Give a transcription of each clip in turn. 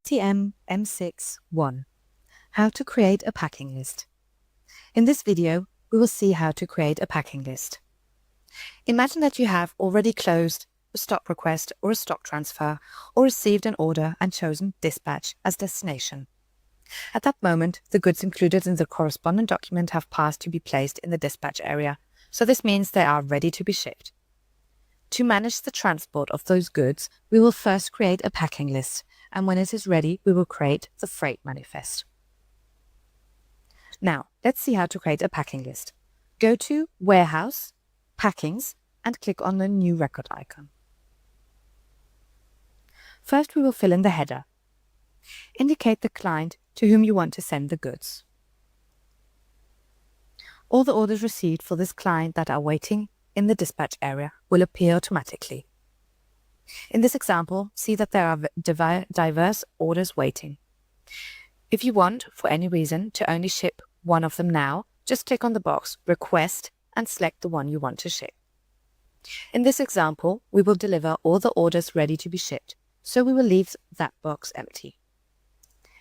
TM M6-1. How to create a packing list. In this video, we will see how to create a packing list. Imagine that you have already closed a stock request or a stock transfer, or received an order and chosen dispatch as destination. At that moment, the goods included in the corresponding document have passed to be placed in the dispatch area, so this means they are ready to be shipped. To manage the transport of those goods, we will first create a packing list, and when it is ready, we will create the freight manifest. Now, let's see how to create a packing list. Go to Warehouse, Packings, and click on the New Record icon. First, we will fill in the header. Indicate the client to whom you want to send the goods. All the orders received for this client that are waiting in the dispatch area will appear automatically. In this example, see that there are diverse orders waiting. If you want, for any reason, to only ship one of them now, just click on the box Request and select the one you want to ship. In this example, we will deliver all the orders ready to be shipped, so we will leave that box empty.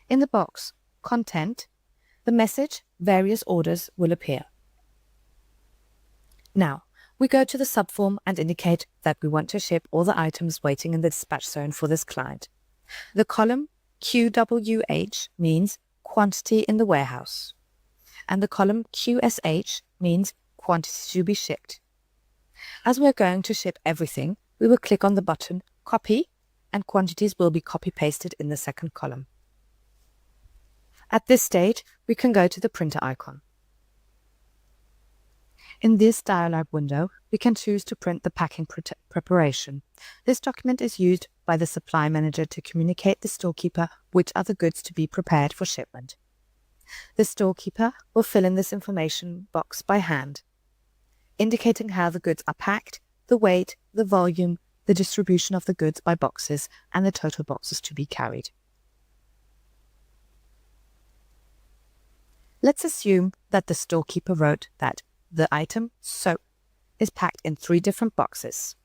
In the box Content, the message Various Orders will appear. Now, we go to the subform and indicate that we want to ship all the items waiting in the dispatch zone for this client. The column QWH means quantity in the warehouse, and the column QSH means quantity to be shipped. As we are going to ship everything, we will click on the button Copy, and quantities will be copy-pasted in the second column. At this stage, we can go to the printer icon. In this dialog window, we can choose to print the packing preparation. This document is used by the supply manager to communicate the storekeeper which are the goods to be prepared for shipment. The storekeeper will fill in this information box by hand, indicating how the goods are packed, the weight, the volume, the distribution of the goods by boxes, and the total boxes to be carried. Let's assume that the storekeeper wrote that the item soap is packed in 3 different boxes,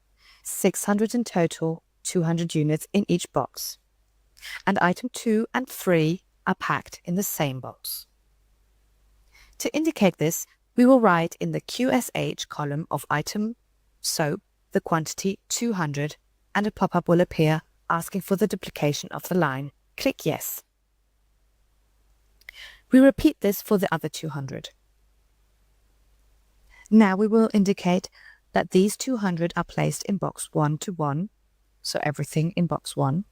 600 in total, 200 units in each box, and item 2 and 3 are packed in the same box. To indicate this, we will write in the QSH column of item soap the quantity 200, and a pop-up will appear asking for the duplication of the line. Click Yes. We repeat this for the other 200. Now we will indicate that these 200 are placed in box 1 to 1, so everything in box 1.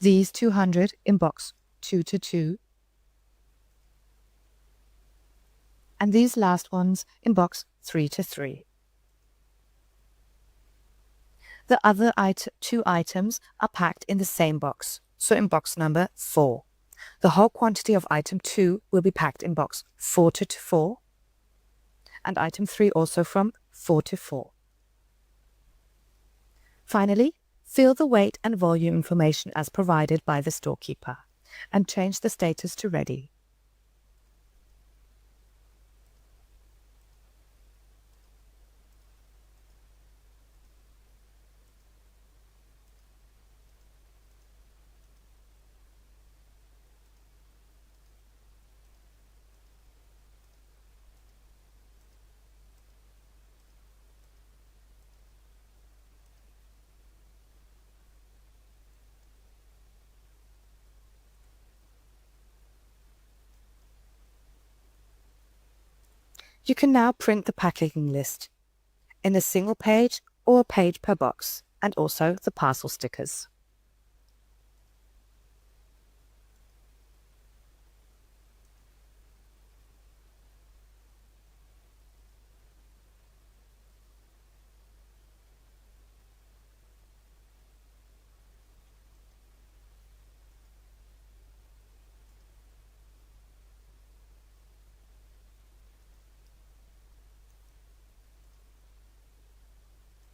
These 200 in box 2 to 2. And these last ones in box 3 to 3. The other 2 items are packed in the same box, so in box number 4. The whole quantity of item 2 will be packed in box 4 to 4, and item 3 also from 4 to 4. Finally, fill the weight and volume information as provided by the storekeeper, and change the status to ready. You can now print the packing list in a single page or a page per box, and also the parcel stickers.